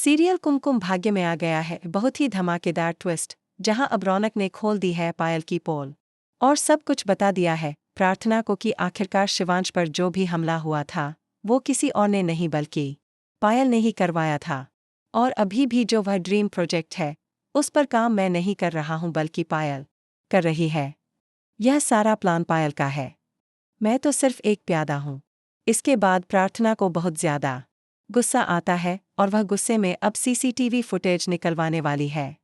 Serial Kumkum Bhagya में आ गया है बहुत ही धमाकेदार ट्विस्ट, जहां अब रौनक ने खोल दी है पायल की पोल और सब कुछ बता दिया है प्रार्थना को कि आखिरकार शिवांश पर जो भी हमला हुआ था वो किसी और ने नहीं बल्कि पायल ने ही करवाया था। और अभी भी जो वह ड्रीम प्रोजेक्ट है उस पर काम मैं नहीं कर रहा हूं बल्कि पायल कर रही है। यह सारा प्लान पायल का है, मैं तो सिर्फ एक प्यादा हूं। इसके बाद प्रार्थना को बहुत ज्यादा गुस्सा आता है और वह गुस्से में अब सीसीटीवी फुटेज निकलवाने वाली है।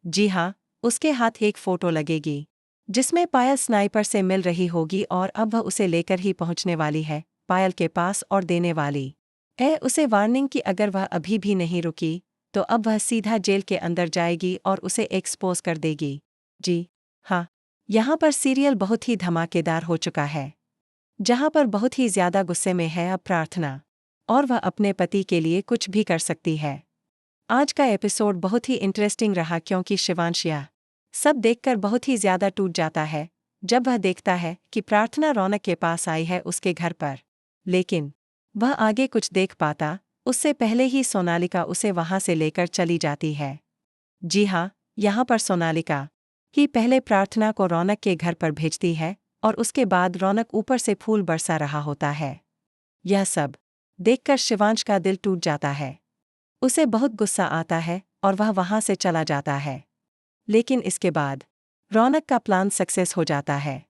जी हाँ, उसके हाथ एक फोटो लगेगी जिसमें पायल स्नाइपर से मिल रही होगी और अब वह उसे लेकर ही पहुंचने वाली है पायल के पास और देने वाली है उसे वार्निंग कि अगर वह अभी भी नहीं रुकी तो अब वह सीधा जेल के अंदर जाएगी और उसे एक्सपोज कर देगी। जी हाँ, यहाँ पर सीरियल बहुत ही धमाकेदार हो चुका है, जहाँ पर बहुत ही ज्यादा गुस्से में है अब प्रार्थना और वह अपने पति के लिए कुछ भी कर सकती है। आज का एपिसोड बहुत ही इंटरेस्टिंग रहा क्योंकि शिवांश यह सब देखकर बहुत ही ज्यादा टूट जाता है जब वह देखता है कि प्रार्थना रौनक के पास आई है उसके घर पर, लेकिन वह आगे कुछ देख पाता उससे पहले ही सोनालिका उसे वहां से लेकर चली जाती है। जी हाँ, यहाँ पर सोनालिका ही पहले प्रार्थना को रौनक के घर पर भेजती है और उसके बाद रौनक ऊपर से फूल बरसा रहा होता है। यह सब देखकर शिवांश का दिल टूट जाता है, उसे बहुत गुस्सा आता है और वह वहां से चला जाता है। लेकिन इसके बाद रौनक का प्लान सक्सेस हो जाता है।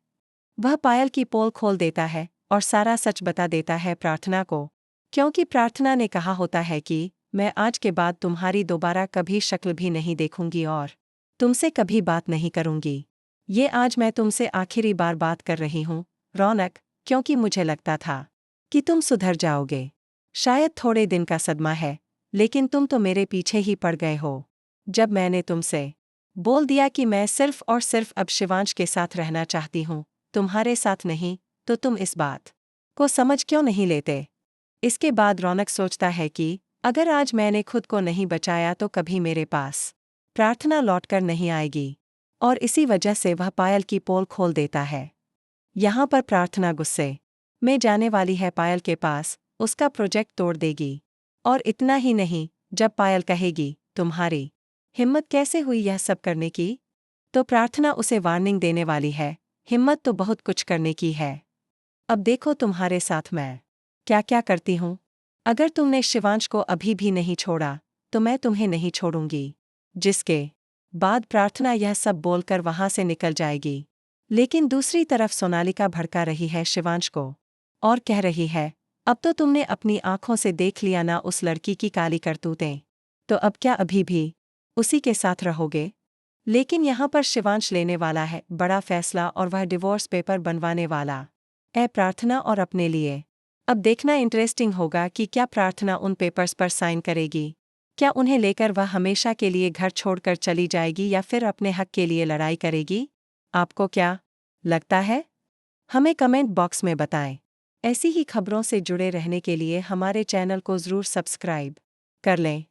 वह पायल की पोल खोल देता है और सारा सच बता देता है प्रार्थना को, क्योंकि प्रार्थना ने कहा होता है कि मैं आज के बाद तुम्हारी दोबारा कभी शक्ल भी नहीं देखूंगी और तुमसे कभी बात नहीं करूंगी। ये आज मैं तुमसे आखिरी बार बात कर रही हूं रौनक, क्योंकि मुझे लगता था कि तुम सुधर जाओगे। शायद थोड़े दिन का सदमा है, लेकिन तुम तो मेरे पीछे ही पड़ गए हो। जब मैंने तुमसे बोल दिया कि मैं सिर्फ और सिर्फ अब शिवांश के साथ रहना चाहती हूँ, तुम्हारे साथ नहीं, तो तुम इस बात को समझ क्यों नहीं लेते। इसके बाद रौनक सोचता है कि अगर आज मैंने खुद को नहीं बचाया तो कभी मेरे पास प्रार्थना लौटकर नहीं आएगी, और इसी वजह से वह पायल की पोल खोल देता है। यहाँ पर प्रार्थना गुस्से में जाने वाली है पायल के पास, उसका प्रोजेक्ट तोड़ देगी। और इतना ही नहीं, जब पायल कहेगी तुम्हारी हिम्मत कैसे हुई यह सब करने की, तो प्रार्थना उसे वार्निंग देने वाली है, हिम्मत तो बहुत कुछ करने की है, अब देखो तुम्हारे साथ मैं क्या क्या करती हूँ। अगर तुमने शिवांश को अभी भी नहीं छोड़ा तो मैं तुम्हें नहीं छोड़ूंगी। जिसके बाद प्रार्थना यह सब बोलकर वहां से निकल जाएगी। लेकिन दूसरी तरफ सोनालिका भड़का रही है शिवांश को और कह रही है, अब तो तुमने अपनी आंखों से देख लिया ना उस लड़की की काली करतूतें, तो अब क्या अभी भी उसी के साथ रहोगे। लेकिन यहाँ पर शिवांश लेने वाला है बड़ा फैसला और वह डिवोर्स पेपर बनवाने वाला है प्रार्थना और अपने लिए। अब देखना इंटरेस्टिंग होगा कि क्या प्रार्थना उन पेपर्स पर साइन करेगी, क्या उन्हें लेकर वह हमेशा के लिए घर छोड़कर चली जाएगी या फिर अपने हक के लिए लड़ाई करेगी। आपको क्या लगता है, हमें कमेंट बॉक्स में बताएं। ऐसी ही खबरों से जुड़े रहने के लिए हमारे चैनल को ज़रूर सब्सक्राइब कर लें।